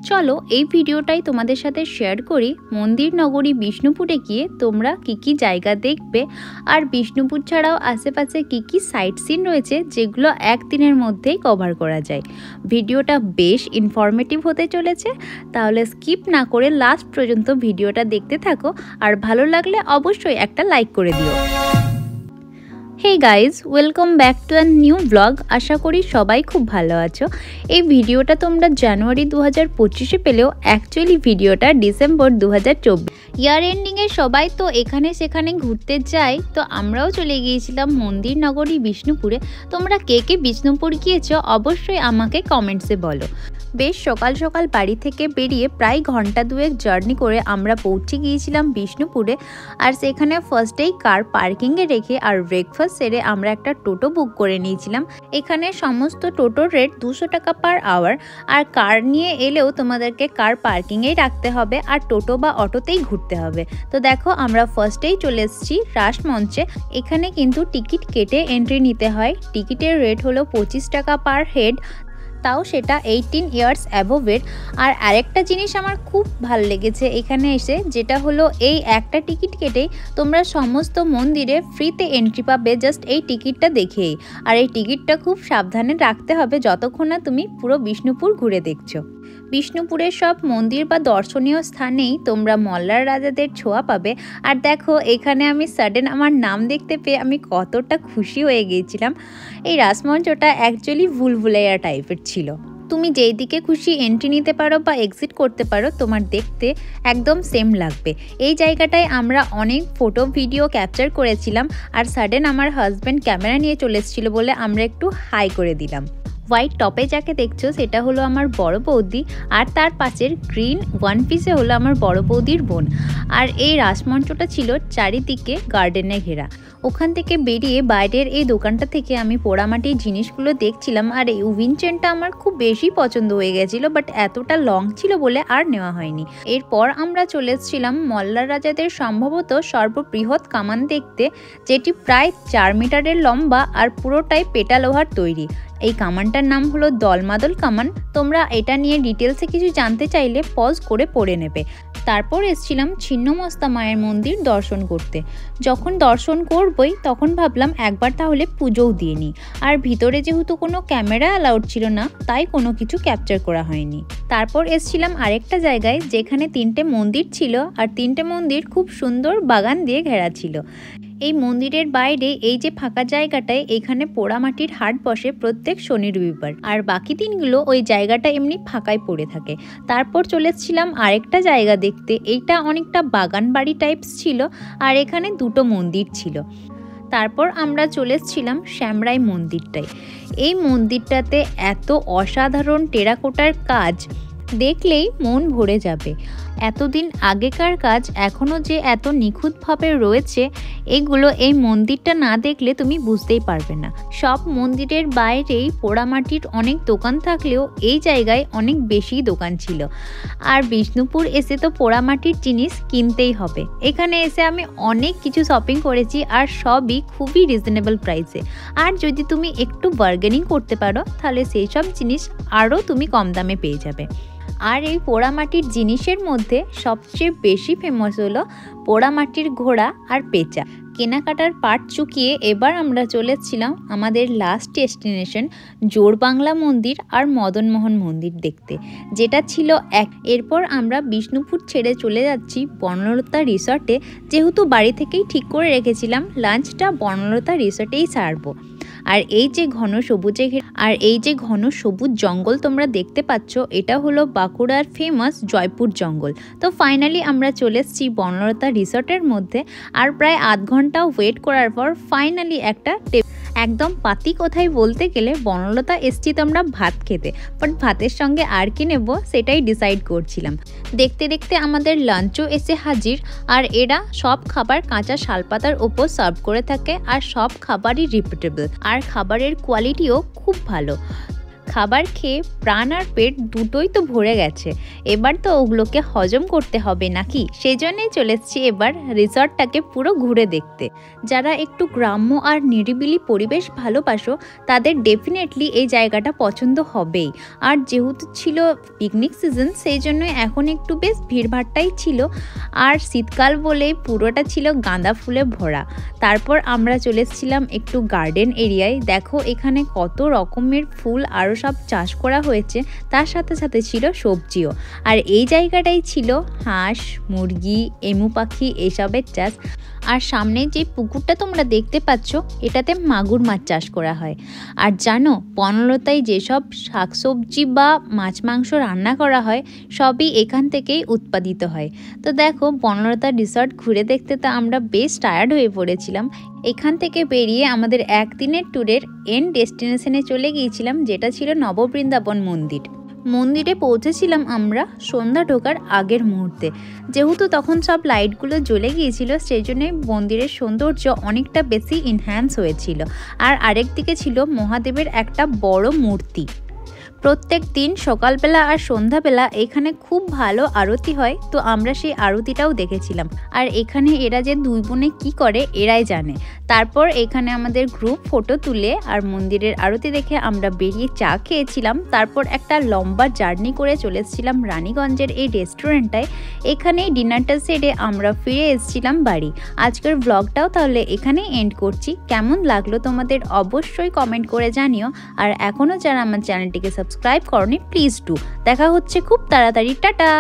চলো এই ভিডিওটাই তোমাদের সাথে শেয়ার করি মন্দির নগরী বিষ্ণুপুরে গিয়ে তোমরা কি জায়গা দেখবে আর বিষ্ণুপুর ছাড়াও আশেপাশে কি সাইট সিন রয়েছে যেগুলো একদিনের মধ্যেই কভার করা যায়। ভিডিওটা বেশ ইনফরমেটিভ হতে চলেছে, তাহলে স্কিপ না করে লাস্ট পর্যন্ত ভিডিওটা দেখতে থাকো আর ভালো লাগলে অবশ্যই একটা লাইক করে দিও। Hey guys, welcome back to a new blog. আশা করি সবাই খুব ভালো আছো। এই ভিডিওটা তোমরা জানুয়ারি 2025-এ পেলেও অ্যাকচুয়ালি ভিডিওটা ডিসেম্বর 2024। ইয়ার এন্ডিংয়ে সবাই তো এখানে সেখানে ঘুরতে যায়, তো আমরাও চলে গিয়েছিলাম মন্দির নগরী বিষ্ণুপুরে। তোমরা কে বিষ্ণুপুর গিয়েছো অবশ্যই আমাকে কমেন্টসে বলো। বেশ সকাল সকাল বাড়ি থেকে বেরিয়ে প্রায় ঘন্টা দুয়েক জার্নি করে আমরা পৌঁছে গিয়েছিলাম বিষ্ণুপুরে। আর সেখানে ফার্স্টেই কার পার্কিংয়ে রেখে আর ব্রেকফাস্ট সেরে আমরা একটা টোটো বুক করে নিয়েছিলাম। এখানে সমস্ত টোটোর রেট 200 টাকা পার আওয়ার, আর কার নিয়ে এলেও তোমাদেরকে কার পার্কিংয়েই রাখতে হবে আর টোটো বা অটোতেই ঘুরতে হবে। তো দেখো আমরা ফার্স্টেই চলে এসেছি রাসমঞ্চে। এখানে কিন্তু টিকিট কেটে এন্ট্রি নিতে হয়। টিকিটের রেট হলো 25 টাকা পার হেড, তাও সেটা 18 ইয়ার্স অ্যাবোভের। আর আরেকটা জিনিস আমার খুব ভালো লেগেছে এখানে এসে, যেটা হলো এই একটা টিকিট কেটেই তোমরা সমস্ত মন্দিরে ফ্রিতে এন্ট্রি পাবে জাস্ট এই টিকিটটা দেখেই। আর এই টিকিটটা খুব সাবধানে রাখতে হবে যতক্ষণ না তুমি পুরো বিষ্ণুপুর ঘুরে দেখছো। বিষ্ণুপুরের সব মন্দির বা দর্শনীয় স্থানেই তোমরা মল্লার রাজাদের ছোঁয়া পাবে। আর দেখো এখানে আমি সাডেন আমার নাম দেখতে পেয়ে আমি কতটা খুশি হয়ে গিয়েছিলাম। এই রাসমঞ্চটা অ্যাকচুয়ালি ভুলভুলাইয়া টাইপের ছিল। তুমি যেই দিকে খুশি এন্ট্রি নিতে পারো বা এক্সিট করতে পারো, তোমার দেখতে একদম সেম লাগবে। এই জায়গাটায় আমরা অনেক ফটো ভিডিও ক্যাপচার করেছিলাম, আর সাডেন আমার হাজব্যান্ড ক্যামেরা নিয়ে চলে এসেছিলো বলে আমরা একটু হাই করে দিলাম। হোয়াইট টপে যাকে দেখছো সেটা হলো আমার বড় বৌদি, আর তার পাশের গ্রিন ওয়ান পিসে হলো আমার বড় বৌদির বোন। আর এই রাসমঞ্চটা ছিল চারিদিকে গার্ডেনে ঘেরা। ওখান থেকে বেরিয়ে বাইরের এই দোকানটা থেকে আমি পোড়ামাটির জিনিসগুলো দেখছিলাম, আর এই উইন চেনটা আমার খুব বেশি পছন্দ হয়ে গেছিলো, বাট এতটা লং ছিল বলে আর নেওয়া হয়নি। এরপর আমরা চলে এসেছিলাম মল্লার রাজাদের সম্ভবত সর্ববৃহৎ কামান দেখতে, যেটি প্রায় 4 মিটারের লম্বা আর পুরোটাই পেটা লোহার তৈরি। এই কামানটার নাম হলো দলমাদল কামান। তোমরা এটা নিয়ে ডিটেলসে কিছু জানতে চাইলে পজ করে পড়ে নেবে। তারপর এসেছিলাম ছিন্নমস্তা মায়ের মন্দির দর্শন করতে। যখন দর্শন করবই তখন ভাবলাম একবার তাহলে পুজোও দিয়ে নিই। আর ভিতরে যেহেতু কোনো ক্যামেরা অ্যালাউড ছিল না, তাই কোনো কিছু ক্যাপচার করা হয়নি। তারপর এসেছিলাম আরেকটা জায়গায় যেখানে 3টে মন্দির ছিল, আর 3টে মন্দির খুব সুন্দর বাগান দিয়ে ঘেরা ছিল। এই মন্দিরের বাইরে এই যে ফাঁকা জায়গাটায় এখানে পোড়ামাটির হাট বসে প্রত্যেক শনি রবিবার, আর বাকি দিনগুলো ওই জায়গাটা এমনি ফাঁকাই পড়ে থাকে। তারপর চলেছিলাম আরেকটা জায়গা দেখতে। এইটা অনেকটা বাগান বাড়ি টাইপস ছিল, আর এখানে 2টো মন্দির ছিল। তারপর আমরা চলে এসেছিলাম শ্যামরাই মন্দিরটায়। এই মন্দিরটাতে এত অসাধারণ টেরাকোটার কাজ দেখলেই মন ভরে যাবে। এতদিন আগেকার কাজ এখনও যে এত নিখুঁতভাবে রয়েছে, এগুলো এই মন্দিরটা না দেখলে তুমি বুঝতেই পারবে না। সব মন্দিরের বাইরেই পোড়ামাটির অনেক দোকান থাকলেও এই জায়গায় অনেক বেশি দোকান ছিল। আর বিষ্ণুপুর এসে তো পোড়ামাটির জিনিস কিনতেই হবে। এখানে এসে আমি অনেক কিছু শপিং করেছি, আর সবই খুবই রিজনেবল প্রাইসে। আর যদি তুমি একটু বার্গেনিং করতে পারো তাহলে সেই সব জিনিস আরও তুমি কম দামে পেয়ে যাবে। আর এই পোড়ামাটির জিনিসের মধ্যে সবচেয়ে বেশি ফেমাস হলো পোড়ামাটির ঘোড়া আর পেঁচা। কেনাকাটার পাট চুকিয়ে এবার আমরা চলেছিলাম আমাদের লাস্ট ডেস্টিনেশন জোড়বাংলা মন্দির আর মদনমোহন মন্দির দেখতে, যেটা ছিল এরপর আমরা বিষ্ণুপুর ছেড়ে চলে যাচ্ছি বনলতা রিসর্টে, যেহেতু বাড়ি থেকেই ঠিক করে রেখেছিলাম লাঞ্চটা বনলতা রিসর্টেই সারবো। আর এই যে ঘন সবুজ জঙ্গল তোমরা দেখতে পাচ্ছ, এটা হলো বাঁকুড়ার ফেমাস জয়পুর জঙ্গল। তো ফাইনালি আমরা চলে এসেছি বনলতা রিসর্টের মধ্যে, আর প্রায় আধ ঘন্টা ওয়েট করার পর ফাইনালি একটা একদম পাতি কথাই বলতে গেলে বনলতা এসছি তো আমরা ভাত খেতে, বাট ভাতের সঙ্গে আর কি নেব সেটাই ডিসাইড করছিলাম। দেখতে দেখতে আমাদের লাঞ্চও এসে হাজির, আর এরা সব খাবার কাঁচা শালপাতার ওপর সার্ভ করে থাকে, আর সব খাবারই রিপিটেবল, আর খাবারের কোয়ালিটিও খুব ভালো। খাবার খেয়ে প্রাণ আর পেট দুটোই তো ভরে গেছে, এবার তো ওগুলোকে হজম করতে হবে নাকি, সেই জন্যই চলে এসেছি এবার রিসর্টটাকে পুরো ঘুরে দেখতে। যারা একটু গ্রাম্য আর নিরিবিলি পরিবেশ ভালোবাসো তাদের ডেফিনেটলি এই জায়গাটা পছন্দ হবেই। আর যেহেতু ছিল পিকনিক সিজন সেই জন্য এখন একটু বেশ ভিড়ভাড়টাই ছিল, আর শীতকাল বলেই পুরোটা ছিল গাঁদা ফুলে ভরা। তারপর আমরা চলে এসেছিলাম একটু গার্ডেন এরিয়ায়। দেখো এখানে কত রকমের ফুল আরও সব চাষ করা হয়েছে, তার সাথে সাথে ছিল সবজিও। আর এই জায়গাটাই ছিল হাঁস, মুরগি, এমু পাখি এসবের চাষ। আর সামনে যে পুকুরটা তোমরা দেখতে পাচ্ছ এটাতে মাগুর মাছ চাষ করা হয়। আর জানো বনলতায় যেসব শাকসবজি বা মাছ মাংস রান্না করা হয় সবই এখান থেকেই উৎপাদিত হয়। তো দেখো বনলতা রিসর্ট ঘুরে দেখতে তো আমরা বেশ টায়ার্ড হয়ে পড়েছিলাম। এখান থেকে বেরিয়ে আমাদের একদিনের ট্যুরের এন্ড ডেস্টিনেশনে চলে গিয়েছিলাম, যেটা ছিল নববৃন্দাবন মন্দির। মন্দিরে পৌঁছেছিলাম আমরা সন্ধ্যা ঢোকার আগের মুহূর্তে। যেহেতু তখন সব লাইটগুলো জ্বলে গিয়েছিল সেই জন্যে মন্দিরের সৌন্দর্য অনেকটা বেশি এনহ্যান্স হয়েছিল। আর আরেক দিকে ছিল মহাদেবের একটা বড় মূর্তি। প্রত্যেক দিন সকালবেলা আর সন্ধ্যাবেলা এখানে খুব ভালো আরতি হয়, তো আমরা সেই আরতিটাও দেখেছিলাম। আর এখানে এরা যে দুই বোনে কী করে এরাই জানে। তারপর এখানে আমাদের গ্রুপ ফটো তুলে আর মন্দিরের আরতি দেখে আমরা বেরিয়ে চা খেয়েছিলাম। তারপর একটা লম্বা জার্নি করে চলে এসেছিলাম রানীগঞ্জের এই রেস্টুরেন্টটায়। এখানেই ডিনারটা সেরে আমরা ফিরে এসেছিলাম বাড়ি। আজকের ব্লগটাও তাহলে এখানেই এন্ড করছি। কেমন লাগলো তোমাদের অবশ্যই কমেন্ট করে জানিও। আর এখনও যারা আমার চ্যানেলটিকে সাবস্ক্রাইব করনি প্লিজ ডু। দেখা হচ্ছে খুব তাড়াতাড়ি। টাটা।